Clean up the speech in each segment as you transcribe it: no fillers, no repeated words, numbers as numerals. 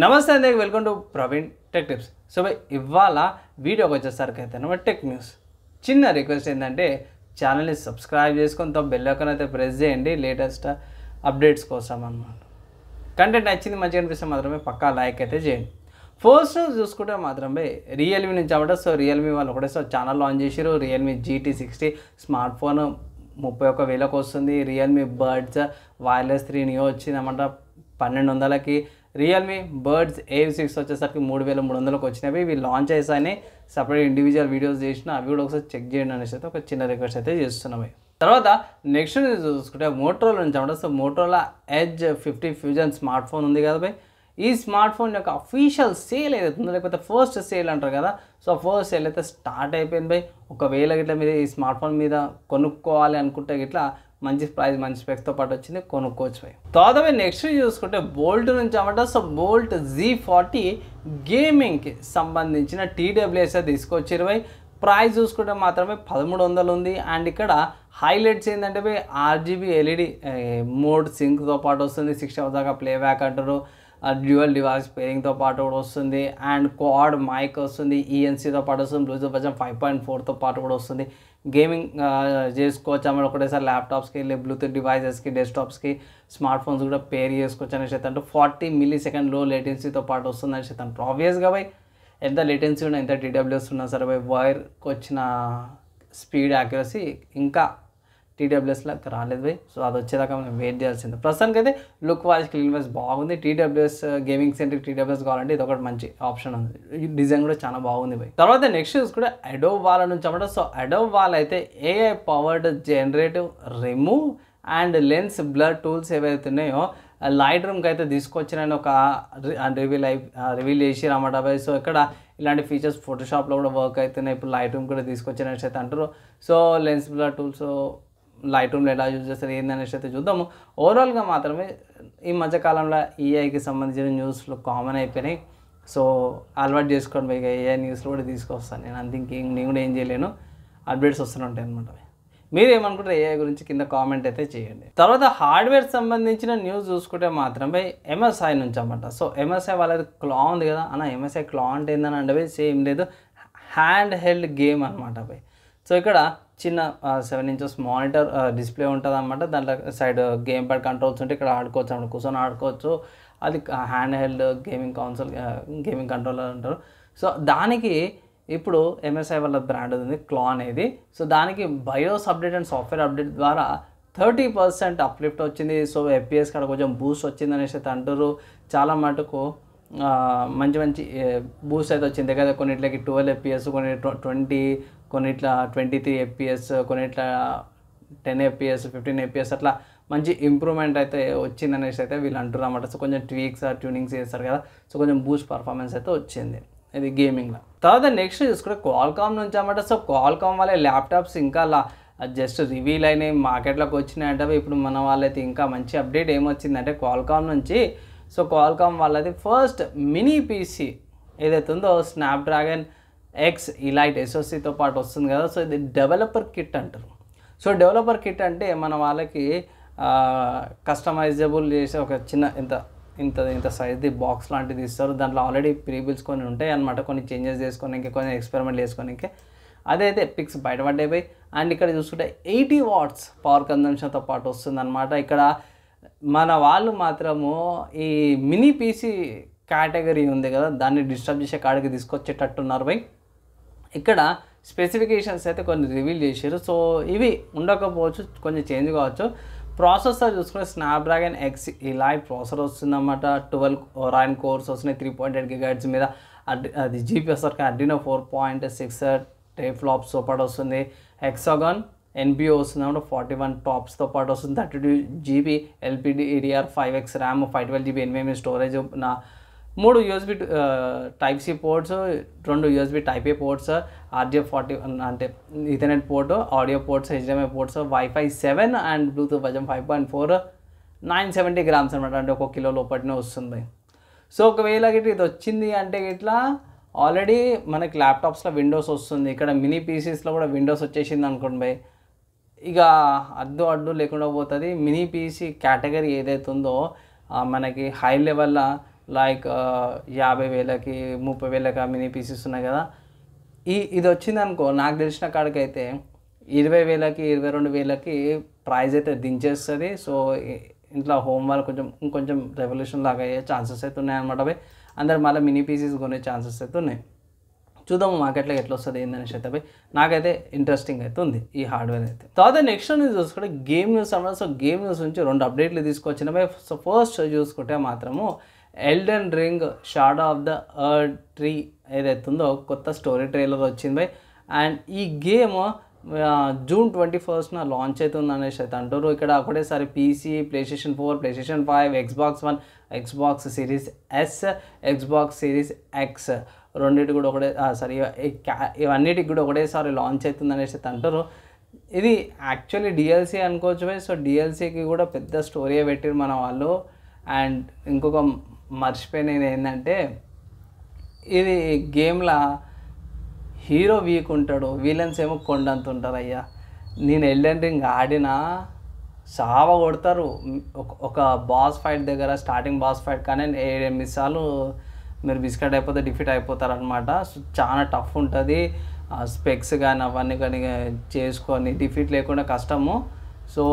నమస్తే అందరికీ welcome to Praveen tech tips. So ఇవాళ వీడియోకి వచ్చేసరికి అయితే టెక్ న్యూస్. చిన్న రిక్వెస్ట్ ఏంటంటే ఛానల్ని సబ్స్క్రైబ్ చేసుకొని బెల్ ఐకాన్ అయితే ప్రెస్ చేయండి లేటెస్ట్ అప్డేట్స్ కోసం అన్నమాట. కంటెంట్ నచ్చింది మంచిగా అనిపిస్తే మాత్రమే పక్కా లైక్ అయితే చేయండి. ఫస్ట్ చూసుకుంటే మాత్రమే రియల్మీ నుంచి అవ్వడం. సో రియల్మీ వాళ్ళు ఒకటే ఛానల్ లాంచ్ చేసారు. రియల్మీ GT60 స్మార్ట్ ఫోన్ 31,000కి వస్తుంది. రియల్మీ బర్డ్స్ వైర్లెస్ 3 నియో వచ్చింది అన్నమాట 1200కి. రియల్మీ బర్డ్స్ A6 వచ్చేసరికి 3300కి వచ్చినవి. ఇవి లాంచ్ చేసాయని సపరేట్ ఇండివిజువల్ వీడియోస్ చేసిన అవి కూడా ఒకసారి చెక్ చేయండి అనేసి అయితే ఒక చిన్న రిక్వెస్ట్ అయితే చేస్తున్నాయి. తర్వాత నెక్స్ట్ చూసుకుంటే మోటరోలా నుంచి అన్నమాట. So Motorola edge 50 fusion smart phone ఉంది కదా భయ్. ఈ స్మార్ట్ ఫోన్ యొక్క అఫీషియల్ సేల్ ఏదైతే ఉందో లేకపోతే ఫస్ట్ సేల్ అంటారు కదా. సో ఫస్ట్ సేల్ అయితే స్టార్ట్ అయిపోయింది భయ్. ఒకవేళ గిట్లా మీరు ఈ స్మార్ట్ ఫోన్ మీద కొనుక్కోవాలి అనుకుంటే గిట్లా మంచి ప్రైస్ మంచి స్పెక్స్తో పాటు వచ్చింది, కొనుక్కోవచ్చు భయ్. తర్వాత నెక్స్ట్ చూసుకుంటే బోల్ట్ నుంచి అన్నమాట. సో బోల్ట్ Z40 గేమింగ్కి సంబంధించిన TWS తీసుకొచ్చారు భయ్. ప్రైస్ చూసుకుంటే మాత్రమే 1300 ఉంది. అండ్ ఇక్కడ హైలైట్స్ ఏంటంటే భయ్ RGB LED మోడ్ సింక్తో పాటు వస్తుంది. 6 hours దాకా ప్లేబ్యాక్ అంటారు. డ్యూయల్ డివైస్ పేరింగ్తో పాటు కూడా వస్తుంది. అండ్ క్వాడ్ మైక్ వస్తుంది. ENCతో పాటు వస్తుంది. బ్లూటూత్ వర్షన్ 5.4తో పాటు కూడా వస్తుంది. గేమింగ్ చేసుకోవచ్చు అన్నమాట. ఒకటేసారి ల్యాప్టాప్స్కి బ్లూటూత్ డివైజెస్కి డెస్క్టాప్స్కి స్మార్ట్ ఫోన్స్ కూడా పేర్ చేసుకోవచ్చు అనేసి అయితే అంటే 40 millisecond లో లేటెన్సీతో పాటు వస్తుంది అనేసి అయితే అంటే ఆబ్వియస్గా బై ఎంత లేటెన్సీ ఉన్నా ఎంత TWS ఉన్నా సరే బై వైర్కి వచ్చిన స్పీడ్ యాక్యురసీ ఇంకా TWSలో రాలేదు బై. సో అది వచ్చేదాకా మనం వెయిట్ చేయాల్సింది. ప్రస్తుతానికి అయితే లుక్ వైజ్ క్లీన్ వైజ్ బాగుంది. TWS గేమింగ్ సెంట్రిక్ TWS కావాలంటే ఇది ఒకటి మంచి ఆప్షన్ ఉంది. ఈ డిజైన్ కూడా చాలా బాగుంది బై. తర్వాత నెక్స్ట్ చూసుకుంటే అడోబ్ వాల్ నుంచి అన్నమాట. సో అడోబ్ వాల్ అయితే AI powered generative remove and lens blur tools ఏవైతే ఉన్నాయో లైట్ రూమ్కి అయితే తీసుకొచ్చినని ఒక రివీల్ చేసి అన్నమాట బై. సో ఇక్కడ ఇలాంటి ఫీచర్స్ ఫోటోషాప్లో కూడా వర్క్ అవుతున్నాయి. ఇప్పుడు లైట్ రూమ్ కూడా తీసుకొచ్చినట్టు అయితే అంటారు. So lens blur tools light రూమ్లో ఎలా యూజ్ చేస్తారు ఏందనేసి అయితే చూద్దాము. ఓవరాల్గా మాత్రమే ఈ మధ్యకాలంలో EIకి సంబంధించిన న్యూస్లు కామన్ అయిపోయినాయి. సో అలవాటు చేసుకోండి పైగా AI న్యూస్లో కూడా తీసుకొస్తాను నేను. అంతే నేను కూడా ఏం చేయలేను, అప్డేట్స్ వస్తూనే ఉంటాయి అనమాట. మీరు ఏమనుకుంటారు AI గురించి కింద కామెంట్ అయితే చేయండి. తర్వాత హార్డ్వేర్ సంబంధించిన న్యూస్ చూసుకుంటే మాత్రమే MSI నుంచి అన్నమాట. సో MSI వాళ్ళది క్లా ఉంది కదా అన్న. MSI క్లా అంటే ఏందని అంటే సేమ్ లేదు, హ్యాండ్ హెల్డ్ గేమ్ అనమాట బై. సో ఇక్కడ చిన్న 7 inches మానిటర్ డిస్ప్లే ఉంటుంది అన్నమాట. దాంట్లో సైడ్ గేమ్ ప్యాడ్ కంట్రోల్స్ ఉంటే ఇక్కడ ఆడుకోవచ్చు అన్నమాట, కూర్చొని ఆడుకోవచ్చు. అది hand held gaming console gaming controller అంటారు. సో దానికి ఇప్పుడు MSI వాళ్ళ బ్రాండ్ ఉంది క్లా అనేది. సో దానికి బయోస్ అప్డేట్ అండ్ సాఫ్ట్వేర్ అప్డేట్ ద్వారా 30% అప్లిఫ్ట్ వచ్చింది. సో FPS కాడ కొంచెం బూస్ట్ వచ్చింది అనేసి అయితే అంటారు. చాలా మటుకు మంచి మంచి బూస్ట్ అయితే వచ్చింది కదా. కొన్నిట్లకి 12 FPS, కొన్ని 20, కొన్నిట్లా 23 FPS, కొన్నిట్లా 10 FPS, 15 FPS అట్లా మంచి ఇంప్రూవ్మెంట్ అయితే వచ్చింది అనేసి అయితే వీళ్ళు అంటారు అన్నమాట. సో కొంచెం ట్యూనింగ్స్ చేస్తారు కదా. సో కొంచెం బూస్ట్ పర్ఫార్మెన్స్ అయితే వచ్చింది ఇది గేమింగ్లో. తర్వాత నెక్స్ట్ చూసుకుంటే క్వాల్కామ్ నుంచి అన్నమాట. సో క్వాల్కామ్ వాళ్ళ ల్యాప్టాప్స్ ఇంకా జస్ట్ రివీల్ అయినాయి, మార్కెట్లోకి వచ్చినాయంటే ఇప్పుడు మన వాళ్ళైతే ఇంకా మంచి అప్డేట్ ఏమొచ్చిందంటే క్వాల్కామ్ నుంచి. సో క్వాల్కామ్ వాళ్ళది ఫస్ట్ మినీ PC ఏదైతే ఉందో స్నాప్డ్రాగన్ X Elite SoCతో పాటు వస్తుంది కదా. సో ఇది డెవలపర్ కిట్ అంటారు. సో డెవలపర్ కిట్ అంటే మన వాళ్ళకి కస్టమైజబుల్ చేసే ఒక చిన్న ఇంత సైజ్ది బాక్స్ లాంటిది ఇస్తారు. దాంట్లో ఆల్రెడీ ప్రీబిల్స్ కొన్ని ఉంటాయి అన్నమాట. కొన్ని చేంజెస్ చేసుకొని ఇంకా కొన్ని ఎక్స్పెరిమెంట్ చేసుకొని ఇంకా అదైతే పిక్స్ బయటపడ్డాయి. అండ్ ఇక్కడ చూసుకుంటే 80 watts పవర్ కన్జంప్షన్తో పాటు వస్తుంది అనమాట. ఇక్కడ మన వాళ్ళు మాత్రము ఈ మినీ PC కేటగిరీ ఉంది కదా దాన్ని డిస్టర్బ్ చేసే కాడికి తీసుకొచ్చేటట్టున్నారు బై. ఇక్కడ స్పెసిఫికేషన్స్ అయితే కొన్ని రివీల్ చేశారు. సో ఇవి ఉండకపోవచ్చు, కొంచెం చేంజ్ కావచ్చు. ప్రాసెసర్ చూసుకుంటే స్నాప్డ్రాగన్ X Elite ప్రాసెసర్ వస్తుందన్నమాట. 12 Orin కోర్స్ వస్తున్నాయి 3.8 GHz మీద. అది GPS Adreno 4.6 టెఫ్లాప్స్తో పాటు వస్తుంది. హెక్సాగాన్ NPO వస్తుంది అన్నమాట. 41 TOPSతో పాటు వస్తుంది. 32 GB LPDDR5X RAM, 512 GB NVMe storage, 3 USB Type-C ports, 2 USB Type-A ports, RJ40 అంటే Ethernet port, audio ports, HDMI ports, Wi-Fi 7 and Bluetooth version 5.4, 970 grams అనమాట. అంటే 1 kilo లోపలనే వస్తుంది. సో ఒకవేళ గిట్లా ఇది వచ్చింది అంటే ఇట్లా ఆల్రెడీ మనకి ల్యాప్టాప్స్లో విండోస్ వస్తుంది. ఇక్కడ మినీ PCస్లో కూడా విండోస్ వచ్చేసింది అనుకోండి బై. ఇక అడ్డు లేకుండా పోతుంది. మినీ PC కేటగిరీ ఏదైతే ఉందో మనకి హై లెవెల్లో లైక్ 50,000కి 30,000కి మినీ పీసెస్ ఉన్నాయి కదా. ఇది వచ్చిందనుకో, నాకు తెలిసిన కాడికైతే 20,000కి 22,000కి ప్రైస్ అయితే దించేస్తుంది. సో ఇంట్లో హోమ్ వాళ్ళు ఇంకొంచెం రెవల్యూషన్ లాగా అయ్యే ఛాన్సెస్ అయితే ఉన్నాయన్నమాట. పోయి అందరు మళ్ళీ మినీ పీసెస్ కొనే ఛాన్సెస్ అయితే ఉన్నాయి. చూద్దాము మార్కెట్లో ఎట్లా వస్తుంది ఏందనేసి అయితే పోయి నాకైతే ఇంట్రెస్టింగ్ అయితే ఉంది ఈ హార్డ్వేర్ అయితే. తర్వాత నెక్స్ట్ న్యూస్ చూసుకుంటే గేమ్ న్యూస్ అన్నమాట. సో గేమ్ న్యూస్ నుంచి 2 అప్డేట్లు తీసుకొచ్చిన పోయి. సో ఫస్ట్ చూసుకుంటే మాత్రము Elden ring shadow of the earth tree ఏదైతే ఉందో కొత్త స్టోరీ ట్రైలర్ వచ్చింది బై. అండ్ ఈ గేమ్ June 21st లాంచ్ అవుతుంది అనేసి అయితే అంటారు. ఇక్కడ ఒకటేసారి PC, PlayStation 4, PlayStation 5, Xbox One, Xbox Series S, Xbox Series X రెండింటి కూడా ఒకటే ఇవన్నిటికి కూడా ఒకటేసారి లాంచ్ అవుతుంది అనేసి అయితే అంటారు. ఇది యాక్చువల్లీ DLC అనుకోవచ్చు బై. సో DLCకి కూడా పెద్ద స్టోరీ పెట్టారు మన వాళ్ళు. అండ్ ఇంకొక మర్చిపోయినది ఏంటంటే ఇది గేమ్లో హీరో వీక్ ఉంటాడు, విలన్స్ ఏమో కొండంత ఉంటారు. అయ్యా నేను ఎల్డెన్ రింగ్ ఆడినా సావ కొడతారు. ఒక బాస్ ఫైట్ దగ్గర స్టార్టింగ్ బాస్ ఫైట్ కానీ 7-8 సార్లు మీరు బిస్కెట్ అయిపోతే డిఫీట్ అయిపోతారు అనమాట. సో చాలా టఫ్ ఉంటుంది. స్పెక్స్ కానీ అవన్నీ కానీ చేసుకొని డిఫీట్ లేకుండా కష్టము. సో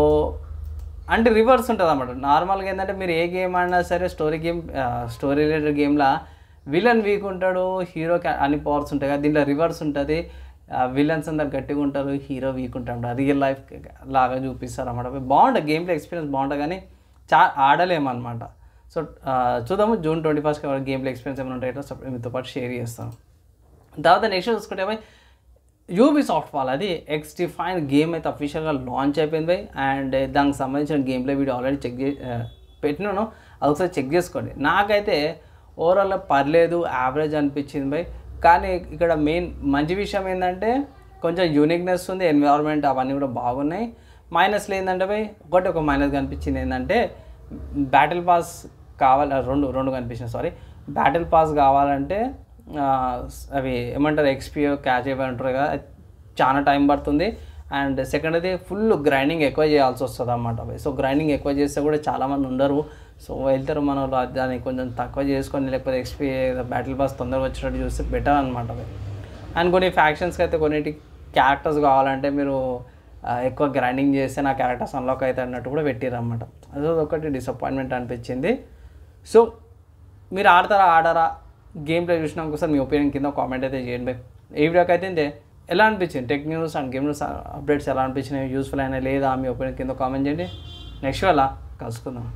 అంటే రివర్స్ ఉంటుంది అన్నమాట. నార్మల్గా ఏంటంటే మీరు ఏ గేమ్ ఆడినా సరే స్టోరీ రిలేటెడ్ గేమ్లో విలన్ వీక్ ఉంటాడు, హీరోకి అన్ని పవర్స్ ఉంటాయి కదా. దీంట్లో రివర్స్ ఉంటుంది. విలన్స్ అందరు గట్టిగా ఉంటారు, హీరో వీక్ ఉంటాడు. రియల్ లైఫ్ లాగా చూపిస్తారు అన్నమాట. బాగుంటుంది, గేమ్ ప్లే ఎక్స్పీరియన్స్ బాగుంటుంది కానీ ఆడలేమన్నమాట. సో చూద్దాము June 21st game play experience ఏమైనా ఉంటాయో మీతో పాటు షేర్ చేస్తాను. తర్వాత నెక్స్ట్ చూసుకుంటే బై యూబీసాఫ్ట్ వాళ్ళది XDefiant గేమ్ అయితే అఫీషియల్గా లాంచ్ అయిపోయింది బై. అండ్ దానికి సంబంధించిన గేమ్ ప్లే వీడియో ఆల్రెడీ పెట్టినాను, అది ఒకసారి చెక్ చేసుకోండి. నాకైతే ఓవరాల్ పర్లేదు, యావరేజ్ అనిపించింది బై. కానీ ఇక్కడ మెయిన్ మంచి విషయం ఏంటంటే కొంచెం యూనిక్నెస్ ఉంది, ఎన్విరాన్మెంట్ అవన్నీ కూడా బాగున్నాయి. మైనస్లు ఏంటంటే బై ఒక మైనస్ కనిపించింది ఏంటంటే బ్యాటిల్ పాస్ కావాలి, రెండు కనిపించినాయి సారీ. బ్యాటిల్ పాస్ కావాలంటే అవి ఏమంటారు XP క్యాచ్ అయిపోయి కదా, చాలా టైం పడుతుంది. అండ్ సెకండ్ అయితే ఫుల్ గ్రైండింగ్ ఎక్కువ చేయాల్సి వస్తుంది అన్నమాట. సో గ్రైండింగ్ ఎక్కువ చేస్తే కూడా చాలామంది ఉండరు. సో వెళ్తారు మన దాన్ని కొంచెం తక్కువ చేసుకొని లేకపోతే XP బ్యాటిల్ పాస్ తొందరగా వచ్చేటట్టు చూస్తే బెటర్ అనమాట. అండ్ కొన్ని ఫ్యాక్షన్స్కి అయితే కొన్నిటి క్యారెక్టర్స్ కావాలంటే మీరు ఎక్కువ గ్రైండింగ్ చేస్తే నా క్యారెక్టర్స్ అన్లాక్ అవుతాయి అన్నట్టు కూడా పెట్టిరన్నమాట. అది ఒకటి డిసప్పాయింట్మెంట్ అనిపించింది. సో మీరు ఆడరా గేమ్ ప్లే చూసినాక ఒకసారి మీ ఒపీనియన్ కింద కామెంట్ అయితే చేయండి. ఈ వీడియోకి అయితే ఎలా అనిపించింది tech news and game news updates ఎలా అనిపించినాయి, యూస్ఫుల్ అయినా లేదా మీ ఒపీనియన్ కింద కామెంట్ చేయండి. నెక్స్ట్ అలా కలుసుకుందాం.